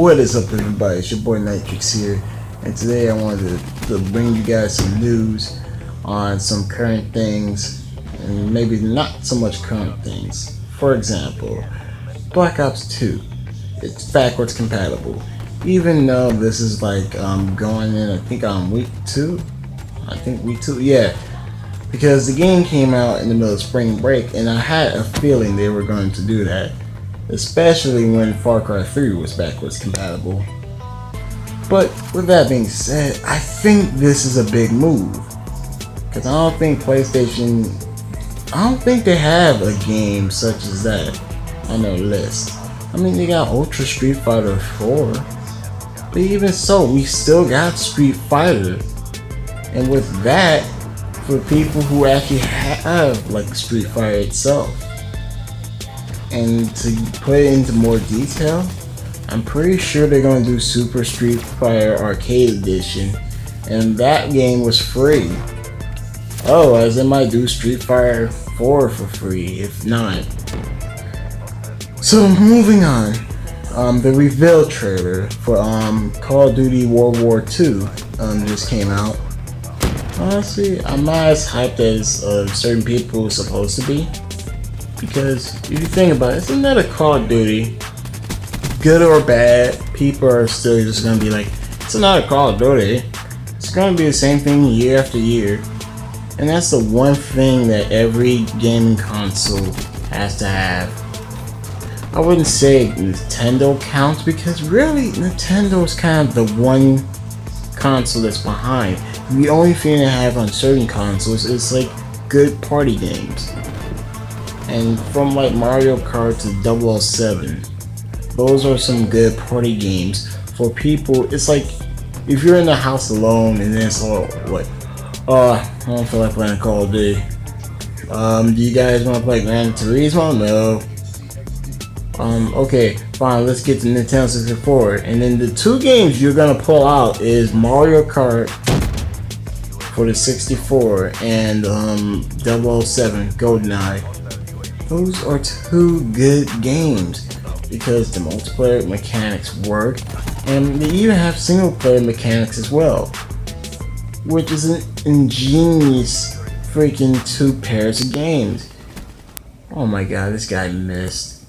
What is up, everybody? It's your boy Nitrix here, and today I wanted to bring you guys some news on some current things, and maybe not so much current things. For example, Black Ops 2. It's backwards compatible, even though this is like going in, I think on week 2. Yeah, because the game came out in the middle of spring break, and I had a feeling they were going to do that, especially when Far Cry 3 was backwards compatible. But with that being said, I think this is a big move, because I don't think they have a game such as that on their list. I mean, they got Ultra Street Fighter 4, but even so, we still got Street Fighter. And with that, for people who actually have like Street Fighter itself. And to put it into more detail, I'm pretty sure they're going to do Super Street Fighter Arcade Edition, and that game was free. Oh, as they might do Street Fighter 4 for free, if not. So moving on, the reveal trailer for Call of Duty World War II just came out. Honestly, I'm not as hyped as certain people are supposed to be. Because if you think about it, it's another Call of Duty. Good or bad, people are still just going to be like, it's another Call of Duty. It's going to be the same thing year after year. And that's the one thing that every gaming console has to have. I wouldn't say Nintendo counts, because really Nintendo is kind of the one console that's behind. The only thing they have on certain consoles is like good party games. And from like Mario Kart to 007, those are some good party games for people. It's like if you're in the house alone and it's all what, I don't feel like playing Call of Duty. Do you guys want to play Gran Turismo? No. Okay, fine. Let's get to Nintendo 64. And then the two games you're gonna pull out is Mario Kart for the 64 and 007 GoldenEye. Those are two good games because the multiplayer mechanics work, and they even have single player mechanics as well, which is an ingenious freaking two pairs of games. Oh my god, this guy missed.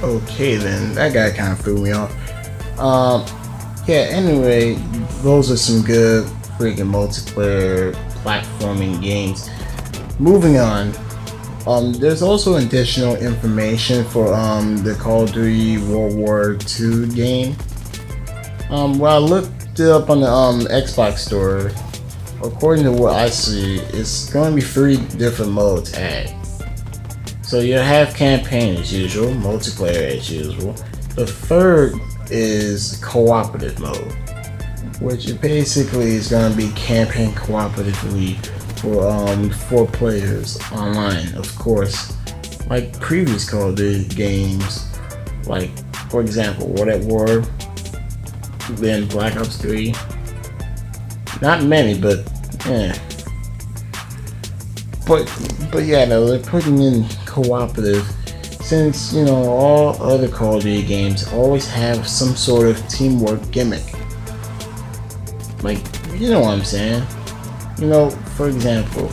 Okay then, that guy kind of threw me off. Yeah, anyway, those are some good freaking multiplayer platforming games. Moving on. There's also additional information for the Call of Duty World War II game. When I looked it up on the Xbox store, according to what I see, it's going to be 3 different modes added. So you have campaign as usual, multiplayer as usual. The third is cooperative mode, which basically is going to be campaign cooperatively for 4 players online, of course, like previous Call of Duty games, like for example World at War, then Black Ops 3. Not many, but yeah. But yeah, no, they're putting in cooperative, since you know all other Call of Duty games always have some sort of teamwork gimmick. Like, you know what I'm saying? You know, for example,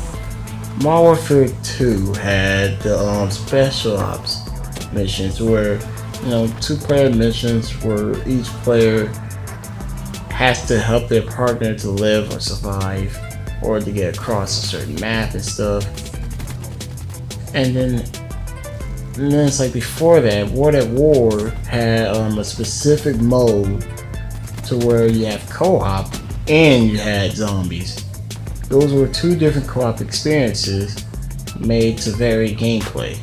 Modern Warfare 2 had the special ops missions where, you know, 2-player missions where each player has to help their partner to live or survive, or to get across a certain map and stuff. And then it's like before that, World at War had a specific mode to where you have co-op and you had zombies. Those were 2 different co-op experiences made to vary gameplay.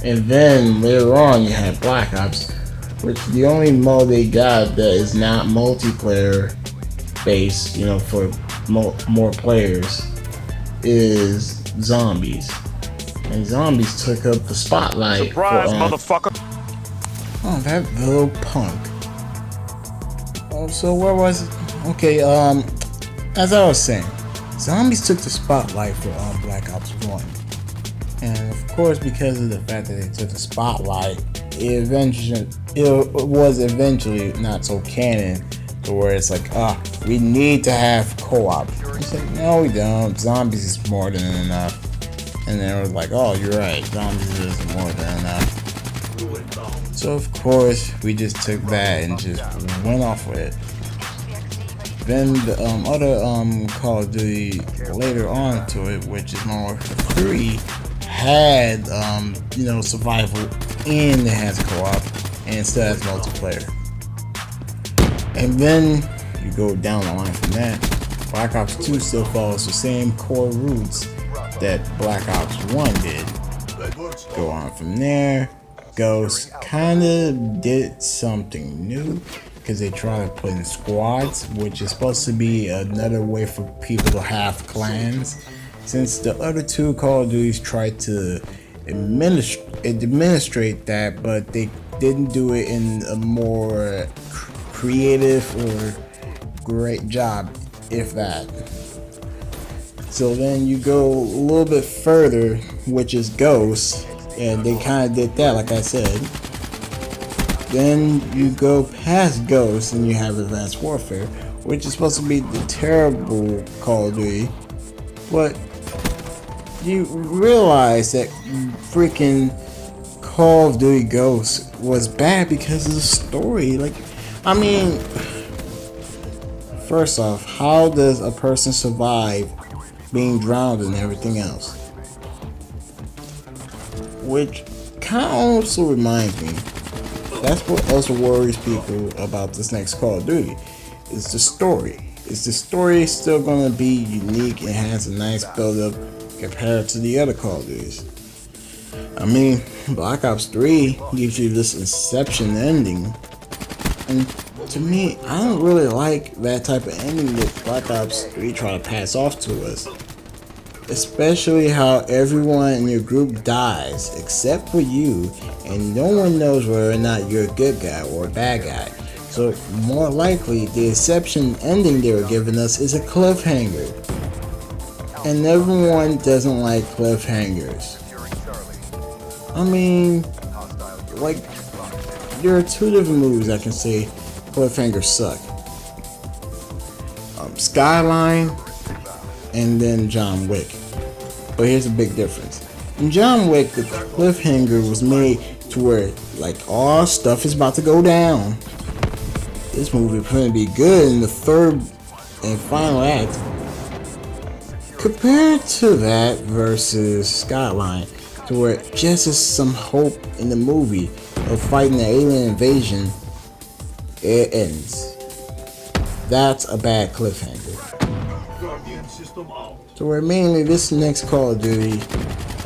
And then later on you have Black Ops, which the only mode they got that is not multiplayer based, you know, for more players, is zombies. And zombies took up the spotlight. Surprise, motherfucker! Oh, that little punk. Oh, so where was it? Okay, as I was saying, zombies took the spotlight for Black Ops 1. And of course, because of the fact that they took the spotlight, it was eventually not so canon to where it's like, we need to have co-op. It's like, no, we don't. Zombies is more than enough. And then it was like, oh, you're right. Zombies is more than enough. So of course, we just took that and just went off with it. Then the other Call of Duty later on to it, which is Modern Warfare 3, had survival and it has co-op and still has multiplayer. And then you go down the line from that, Black Ops 2 still follows the same core roots that Black Ops 1 did. Go on from there. Ghost kind of did something new because they try to put in squads, which is supposed to be another way for people to have clans. Since the other two Call of Duties tried to administrate that, but they didn't do it in a more creative or great job, if that. So then you go a little bit further, which is Ghost, and they kind of did that, like I said. Then you go past Ghost and you have Advanced Warfare, which is supposed to be the terrible Call of Duty, but you realize that freaking Call of Duty Ghost was bad because of the story. First off, how does a person survive being drowned and everything else? Which kind of also reminds me, that's what also worries people about this next Call of Duty, is the story. Is the story still going to be unique and has a nice build-up compared to the other Call of Duties? Black Ops 3 gives you this Inception ending, and to me, I don't really like that type of ending that Black Ops 3 try to pass off to us. Especially how everyone in your group dies except for you, and no one knows whether or not you're a good guy or a bad guy. So more likely, the Inception ending they were giving us is a cliffhanger. And everyone doesn't like cliffhangers. There are two different movies I can say cliffhangers suck. Skyline and then John Wick. But here's a big difference. In John Wick, the cliffhanger was made to where, stuff is about to go down. This movie is going to be good in the third and final act. Compared to that versus Skyline, to where just as some hope in the movie of fighting the alien invasion, it ends. That's a bad cliffhanger. So where mainly this next Call of Duty,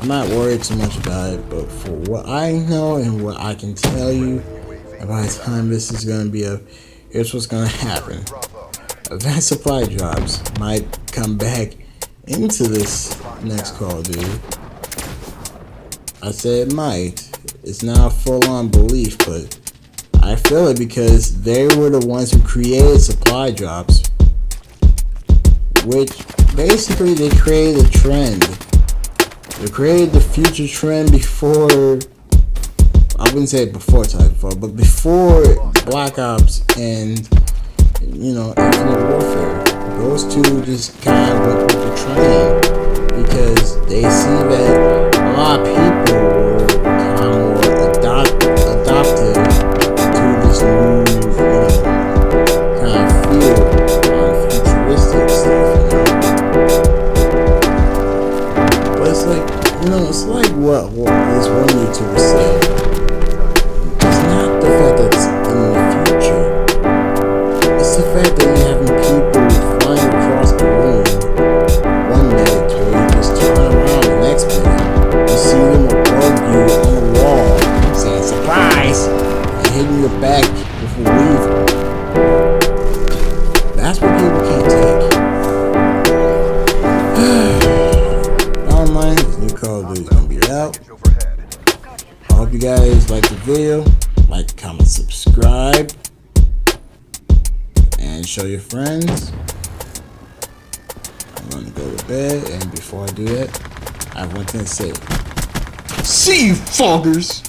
I'm not worried too much about it, but for what I know and what I can tell you, by the time this is going to be here's what's going to happen. Advanced supply drops might come back into this next Call of Duty. I said it might. It's not a full-on belief, but I feel it because they were the ones who created supply drops, which basically they created a trend. They created the future trend before, I wouldn't say before Titanfall, but before Black Ops and, Infinite Warfare. Those two just kind of went with the trend because they see that a lot of people were kind of more adopted to this new, kind of feel on futuristic stuff, But it's like what this one YouTuber said. It's not the fact that it's in the future. It's the fact that you're having people flying across the room one minute to where you just turn around the next minute. You see them above you on the wall saying surprise and hitting your back before leaving. That's what people can't take. Online, this new Call of Duty is gonna be out. I hope you guys like the video. Like, comment, subscribe, and show your friends. I'm gonna go to bed, and before I do that, I have one thing to say. See you, foggers!